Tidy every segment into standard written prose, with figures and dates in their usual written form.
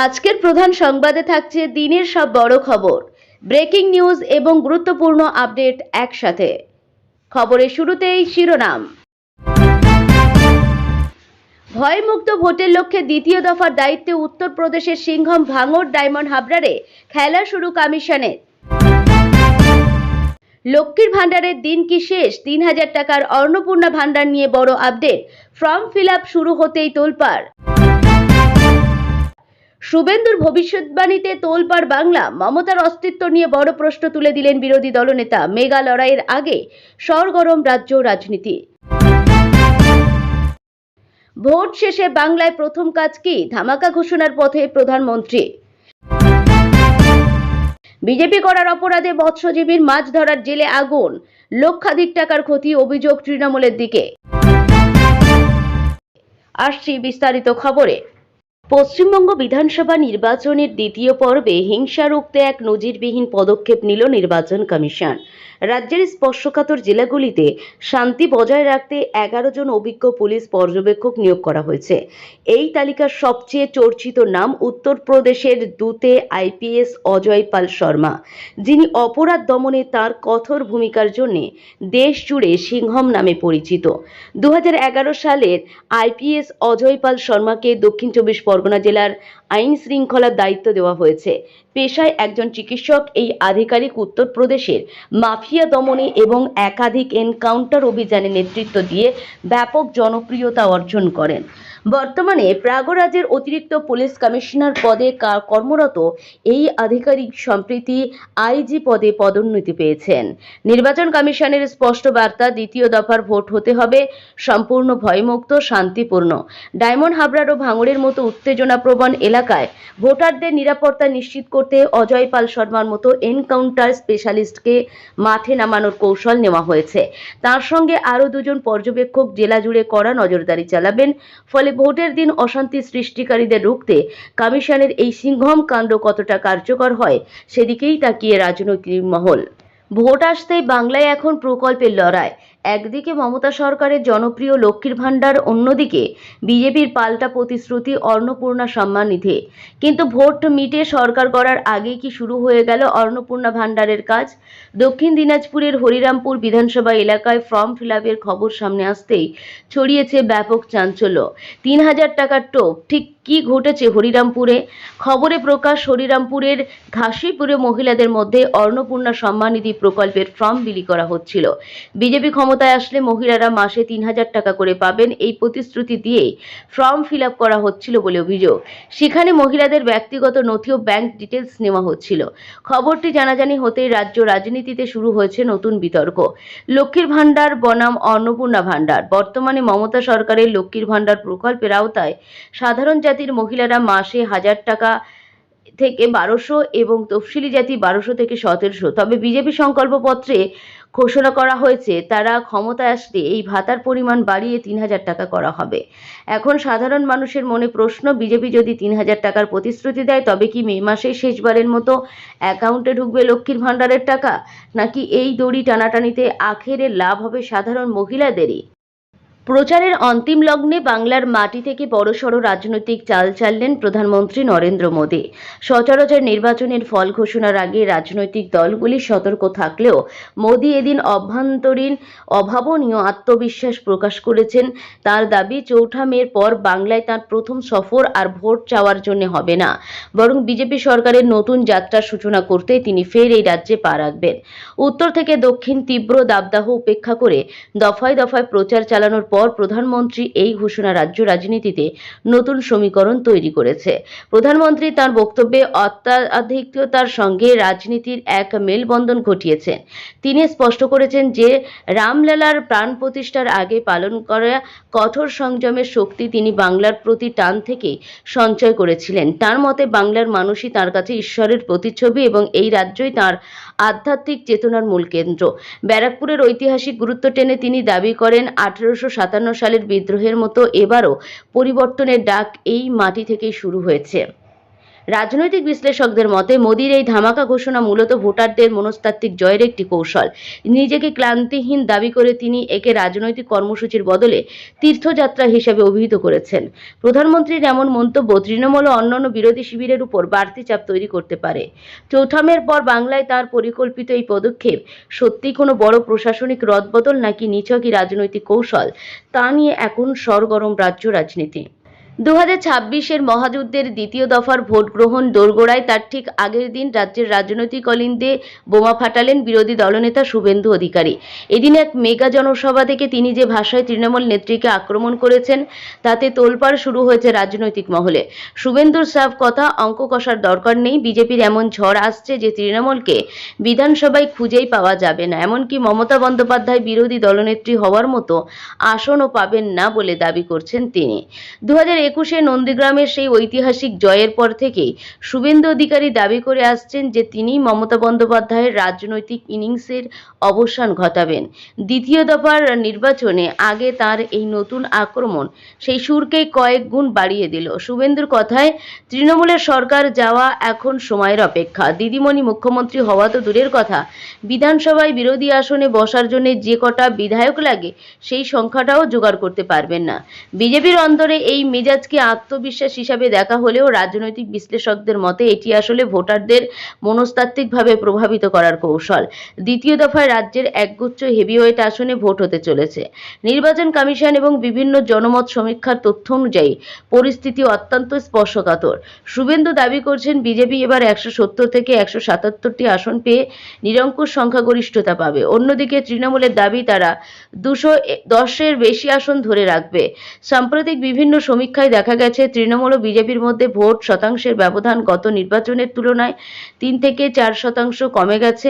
আজকের প্রধান সংবাদে থাকছে দিনের সব বড় খবর, ব্রেকিং নিউজ এবং গুরুত্বপূর্ণ আপডেট একসাথে। খবরের শুরুতেই শিরোনাম। ভয়মুক্ত ভোটের লক্ষ্যে দ্বিতীয় দফার দায়িত্বে উত্তরপ্রদেশের সিংঘম ভাঙড় ডায়মন্ড হাবড়ারে খেলা শুরু কমিশনের। লক্ষ্মীর ভান্ডারের দিন কি শেষ? ৩,০০০ টাকার অন্নপূর্ণা ভান্ডার নিয়ে বড় আপডেট। ফর্ম ফিল আপ শুরু হতেই তোলপাড়। শুভেন্দুর ভবিষ্যৎবাণীতে তোলপাড় বাংলা। মমতার অস্তিত্ব নিয়ে বড় প্রশ্ন তুলে দিলেন বিরোধী দলনেতা। মেগা লড়াইয়ের আগে সরগরম রাজ্য রাজনীতি। ভোট শেষে বাংলায় প্রথম কাজ কি? ধামাকা ঘোষণার পথে প্রধানমন্ত্রী। বিজেপি করার অপরাধে মৎস্যজীবীর মাছ ধরার জেলে আগুন, লক্ষাধিক টাকার ক্ষতি, অভিযোগ তৃণমূলের দিকে। আসছি বিস্তারিত খবরে। পশ্চিমবঙ্গ বিধানসভা নির্বাচনের দ্বিতীয় পর্বে হিংসা রুখতে এক নজিরবিহীন পদক্ষেপ নিল নির্বাচন কমিশন। রাজ্যের স্পর্শকাতর জেলাগুলিতে শান্তি বজায় রাখতে 11 জন অভিজ্ঞ পুলিশ পর্যবেক্ষক নিয়োগ করা হয়েছে। এই তালিকার সবচেয়ে চর্চিত নাম উত্তরপ্রদেশের দূতে আইপিএস অজয় পাল শর্মা, যিনি অপরাধ দমনে তার কঠোর ভূমিকার জন্য দেশ জুড়ে সিংহম নামে পরিচিত। 2011 সালের আইপিএস অজয় পাল শর্মাকে দক্ষিণ 24 পরগনা জেলার আইন শৃঙ্খলার দায়িত্ব দেওয়া হয়েছে। পেশায় একজন চিকিৎসক, এই আধিকারিক উত্তরপ্রদেশের মাফিয়া দমনে এবং একাধিক এনকাউন্টার অভিযানে নেতৃত্ব দিয়ে ব্যাপক জনপ্রিয়তা অর্জন করেন। বর্তমানে প্রয়াগরাজের অতিরিক্ত পুলিশ কমিশনার পদে কর্মরত এই আধিকারিক সম্প্রতি আইজি পদে পদোন্নতি পেয়েছেন। নির্বাচন কমিশনের স্পষ্ট বার্তা, দ্বিতীয় দফার ভোট হতে হবে সম্পূর্ণ ভয়মুক্ত, শান্তিপূর্ণ। ডায়মন্ড হাবড়ার ও ভাঙড়ের মতো উত্তেজনাপ্রবণ এলাকায় ভোটারদের নিরাপত্তা নিশ্চিত করতে অজয় পাল শর্মার মতো এনকাউন্টার স্পেশালিস্টকে মাঠে নামানোর কৌশল নেওয়া হয়েছে। তার সঙ্গে আরও 2 জন পর্যবেক্ষক জেলা জুড়ে কড়া নজরদারি চালাবেন। ফলে ভোটের দিন অশান্তি সৃষ্টিকারীদের রুখতে কমিশনের এই সিংঘম কাণ্ড কতটা কার্যকর হয় সেদিকেই তাকিয়ে রাজনৈতিক মহল। ভোট আসতেই বাংলায় এখন প্রকল্পের লড়াই। একদিকে মমতা সরকারের জনপ্রিয় লক্ষ্মীর ভান্ডার, অন্যদিকে বিজেপির পাল্টা প্রতিশ্রুতি অন্নপূর্ণা সম্মান নিধি। কিন্তু ভোট মিটে সরকার গড়ার আগেই কি শুরু হয়ে গেল অন্নপূর্ণা ভান্ডারের কাজ? দক্ষিণ দিনাজপুরের হরিরামপুর বিধানসভা এলাকায় ফর্ম ফিল আপের খবর সামনে আসতেই ছড়িয়েছে ব্যাপক চাঞ্চল্য। 3,000 টাকার টোপ, ঠিক কি ঘটেছে হরিরামপুরে? খবরে প্রকাশ, হরিরামপুরের ঘাসিপুরে মহিলাদের মধ্যে অন্নপূর্ণা সম্মান নিধি প্রকল্পের ফর্ম বিলি করা হচ্ছিল। বিজেপি ক্ষমতায় আসলে মহিলারা মাসে 3,000 টাকা করে পাবেন, এই প্রতিশ্রুতি দিয়ে ফর্ম ফিল আপ করা হচ্ছিল বলে অভিযোগ। সেখানে মহিলাদের ব্যক্তিগত নথি ও ব্যাংক ডিটেলস নেওয়া হচ্ছিল। খবরটি জানাজানি হতেই রাজ্য রাজনীতিতে শুরু হয়েছে নতুন বিতর্ক। লক্ষ্মীর ভান্ডার বনাম অন্নপূর্ণা ভান্ডার। বর্তমানে মমতা সরকারের লক্ষ্মীর ভান্ডার প্রকল্পের আওতায় সাধারণ জাতির মহিলারা মাসে 1,000 টাকা থেকে 1200 এবং তফসিলি জাতি 1200 থেকে 1700। তবে বিজেপি সংকল্পপত্রে ঘোষণা করা হয়েছে তারা ক্ষমতায় আসলে এই ভাতার পরিমাণ বাড়িয়ে 3,000 টাকা করা হবে। এখন সাধারণ মানুষের মনে প্রশ্ন, বিজেপি যদি 3,000 টাকার প্রতিশ্রুতি দেয় তবে কি মে মাসে শেষবারের মতো অ্যাকাউন্টে ঢুকবে লক্ষ্মীর ভান্ডারের টাকা, নাকি এই দড়ি টানাটানিতে আখেরে লাভ হবে সাধারণ মহিলাদেরই? প্রচারের অন্তিম লগ্নে বাংলার মাটি থেকে বড়সড় রাজনৈতিক চাল চাললেন প্রধানমন্ত্রী নরেন্দ্র মোদী। সচরাচর নির্বাচনের ফল ঘোষণার আগে রাজনৈতিক দলগুলি সতর্ক থাকলেও মোদী এদিন অভ্যন্তরীণ অভাবনীয় আত্মবিশ্বাস প্রকাশ করেছেন। তার দাবি, 4 মের পর বাংলায় তার প্রথম সফর আর ভোট চাওয়ার জন্য হবে না, বরং বিজেপি সরকারের নতুন যাত্রার সূচনা করতে তিনি ফের এই রাজ্যে পা রাখবেন। উত্তর থেকে দক্ষিণ তীব্র দাবদাহ উপেক্ষা করে দফায় দফায় প্রচার চালানোর পর প্রধানমন্ত্রী এই ঘোষণা রাজ্য রাজনীতিতে নতুন সমীকরণ তৈরি করেছে। প্রধানমন্ত্রী তার বক্তব্যে অত্যাধিকতার সঙ্গে রাজনীতির এক মেলবন্ধন ঘটিয়েছেন। তিনি স্পষ্ট করেছেন যে রামলালার প্রাণ প্রতিষ্ঠার আগে পালন করা কঠোর সংযমের শক্তি তিনি বাংলার প্রতি টান থেকে সঞ্চয় করেছিলেন। তার মতে বাংলার মানুষই তার কাছে ঈশ্বরের প্রতিচ্ছবি এবং এই রাজ্যই তার আধ্যাত্মিক চেতনার মূল কেন্দ্র। ব্যারাকপুরের ঐতিহাসিক গুরুত্ব টেনে তিনি দাবি করেন, 1857 সালের বিদ্রোহের মতো এবারও পরিবর্তনের ডাক এই মাটি থেকেই শুরু হয়েছে। রাজনৈতিক বিশ্লেষকদের মতে মোদির এই ধামাকা ঘোষণা মূলত ভোটারদের মনস্তাত্ত্বিক জয়ের একটি কৌশল। নিজেকে ক্লান্তিহীন দাবি করে তিনি একে রাজনৈতিক কর্মসূচির বদলে তীর্থযাত্রা হিসেবে অভিহিত করেছেন। প্রধানমন্ত্রীর এমন মন্তব্য তৃণমূল ও অন্যান্য বিরোধী শিবিরের উপর বাড়তি চাপ তৈরি করতে পারে। চৌঠামের পর বাংলায় তার পরিকল্পিত এই পদক্ষেপ সত্যিই কোনো বড় প্রশাসনিক রদবদল নাকি নিছকই রাজনৈতিক কৌশল, তা নিয়ে এখন সরগরম রাজ্য রাজনীতি। 2026-এর মহাযুদ্ধের দ্বিতীয় দফার ভোট গ্রহণ দোরগোড়ায় তার ঠিক আগের দিন রাজ্যের রাজনৈতিক অলিন্দে বোমা ফাটালেন বিরোধী দলনেতা শুভেন্দু অধিকারী। এদিন এক মেগা জনসভা থেকে তিনি যে ভাষায় তৃণমূল নেত্রীকে আক্রমণ করেছেন তাতে তোলপাড় শুরু হয়েছে রাজনৈতিক মহলে। শুভেন্দুর সাফ কথা, অঙ্ক কষার দরকার নেই, বিজেপির এমন ঝড় আসছে যে তৃণমূলকে বিধানসভায় খুঁজেই পাওয়া যাবে না। এমনকি মমতা বন্দ্যোপাধ্যায় বিরোধী দলনেত্রী হওয়ার মতো আসনও পাবেন না বলে দাবি করছেন তিনি। 2021-এ নন্দীগ্রামের সেই ঐতিহাসিক জয়ের পর থেকেই শুভেন্দু অধিকারী দাবি করে আসছেন যে তিনি মমতা বন্দ্যোপাধ্যায়ের রাজনৈতিক ইনিংসের অবসান ঘটাবেন। দ্বিতীয় দফার নির্বাচনে আগে তার এই নতুন আক্রমণ সেই সুরকেই কয়েক গুণ বাড়িয়ে দিল। শুভেন্দুর কথায়, তৃণমূলের সরকার যাওয়া এখন সময়ের অপেক্ষা। দিদিমণি মুখ্যমন্ত্রী হওয়া তো দূরের কথা, বিধানসভায় বিরোধী আসনে বসার জন্য যে কটা বিধায়ক লাগে সেই সংখ্যাটাও জোগাড় করতে পারবেন না। বিজেপির অন্তরে এই মেজাজকে আত্মবিশ্বাস হিসাবে দেখা হলেও রাজনৈতিক বিশ্লেষকদের মতে এটি আসলে ভোটারদের মনস্তাত্ত্বিকভাবে প্রভাবিত করার কৌশল। দ্বিতীয় দফায় রাজ্যের একগুচ্ছ হেভিওয়েট আসনে ভোট হতে চলেছে। নির্বাচন কমিশন এবং বিভিন্ন জনমত সমীক্ষার তথ্য অনুযায়ী পরিস্থিতি অত্যন্ত স্পর্শকাতর। শুভেন্দু দাবি করছেন বিজেপি এবার 170 থেকে 177টি আসন পেয়ে নিরঙ্কুশ সংখ্যাগরিষ্ঠতা পাবে। অন্যদিকে তৃণমূলের দাবি তারা 210-এর বেশি আসন ধরে রাখবে। সাম্প্রতিক বিভিন্ন সমীক্ষায় দেখা গেছে তৃণমূল ও বিজেপির মধ্যে ভোট শতাংশের ব্যবধান গত নির্বাচনের তুলনায় 3 থেকে 4% কমে গেছে।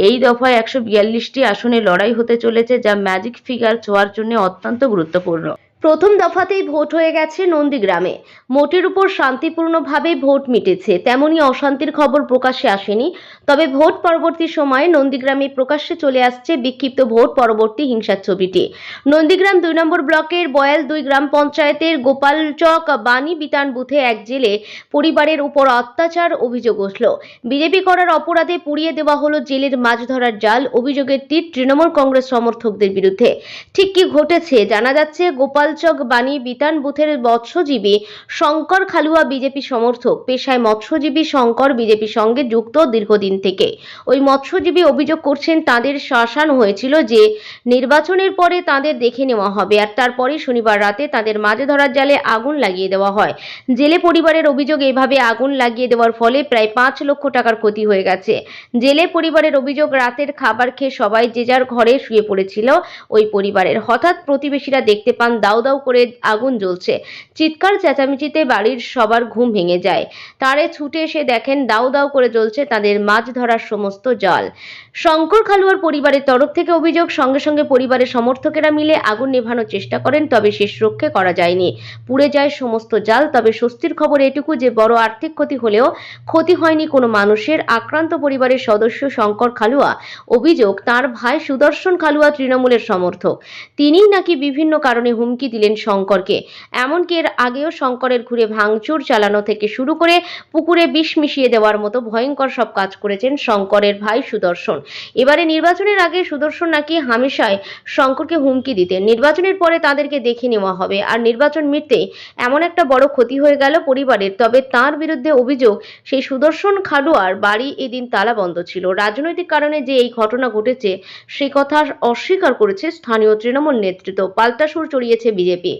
এই দফায় 142টি আসনে লড়াই হতে চলেছে, যা ম্যাজিক ফিগার ছোঁয়ার জন্য অত্যন্ত গুরুত্বপূর্ণ। প্রথম দফাতেই ভোট হয়ে গেছে নন্দীগ্রামে। মোটের উপর শান্তিপূর্ণভাবেই ভোট মিটেছে, তেমনি অশান্তির খবর প্রকাশ্যে আসেনি। তবে ভোট পরবর্তী সময়ে নন্দীগ্রামে প্রকাশ্যে চলে আসছে বিক্ষিপ্ত ভোট পরবর্তী হিংসার ছবিটি। নন্দীগ্রাম 2 নম্বর ব্লকের বয়াল 2 গ্রাম পঞ্চায়েতের গোপালচক বাণী বিতান বুথে এক জেলে পরিবারের উপর অত্যাচার অভিযোগ উঠল। বিজেপি করার অপরাধে পুড়িয়ে দেওয়া হলো জেলের মাছ ধরার জাল। অভিযোগের তীর তৃণমূল কংগ্রেস সমর্থকদের বিরুদ্ধে। ঠিক কি ঘটেছে জানা যাচ্ছে, গোপালচক বাণী বিতান বুথের মৎস্যজীবী শঙ্কর খালুয়া বিজেপি সমর্থক। পেশায় মৎস্যজীবী শঙ্কর বিজেপির সঙ্গে যুক্ত দীর্ঘদিন থেকে। ওই মৎস্যজীবী অভিযোগ করছেন তাদের শাসানো হয়েছিল যে নির্বাচনের পরে তাদের দেখে নেওয়া হবে, আর তারপরে শনিবার রাতে তাদের মাছ ধরার জালে আগুন লাগিয়ে দেওয়া হয়। জেলে পরিবারের অভিযোগ, এভাবে আগুন লাগিয়ে দেওয়ার ফলে প্রায় 5 লক্ষ টাকার ক্ষতি হয়ে গেছে। জেলে পরিবারের অভিযোগ, রাতের খাবার খেয়ে সবাই যে যার ঘরে শুয়ে পড়েছিল ওই পরিবারের। হঠাৎ প্রতিবেশীরা দেখতে পান দাউ দাউ করে আগুন জ্বলছে। চিৎকার চেঁচামেচিতে বাড়ির সবার ঘুম ভেঙে যায়। তারে ছুটে এসে দেখেন দাউ দাউ করে জ্বলছে তাদের মাছ ধরার সমস্ত জাল। শঙ্কর খালুয়ার পরিবারের তরফ থেকে অভিযোগ, সঙ্গে সঙ্গে পরিবারের সমর্থকেরা মিলে আগুন নেভানোর চেষ্টা করেন, তবে শেষ রক্ষে করা যায়নি। পুড়ে যায় সমস্ত জাল। তবে স্বস্তির খবর এটুকু যে বড় আর্থিক ক্ষতি হলেও ক্ষতি হয়নি কোনো মানুষের। আক্রান্ত পরিবারের সদস্য শঙ্কর খালুয়া অভিযোগ, তার ভাই সুদর্শন খালুয়া তৃণমূলের সমর্থক। তিনিই নাকি বিভিন্ন কারণে হুমকি দিলেন শঙ্করকে। এমনকি এর আগেও শঙ্করের ঘুরে ভাঙচুর চালানো থেকে শুরু করে পুকুরে বিষ মিশিয়ে দেওয়ার মতো ভয়ঙ্কর সব কাজ করেছেন শঙ্করের ভাই সুদর্শন। এবারে নির্বাচনের আগে সুদর্শন নাকি হামেশাই শঙ্করকে হুমকি দিতেন, নির্বাচনের পরে তাদেরকে দেখে নেওয়া হবে। আর নির্বাচন মিটতেই এমন একটা বড় ক্ষতি হয়ে গেল পরিবারের। তবে তার বিরুদ্ধে অভিযোগ, সেই সুদর্শন খালুয়ার বাড়ি এদিন তালাবন্ধ ছিল। রাজনৈতিক কারণে যে এই ঘটনা ঘটেছে সে কথা অস্বীকার করেছে স্থানীয় তৃণমূল নেতৃত্ব। পাল্টা সুর চড়িয়েছে বিজেপি।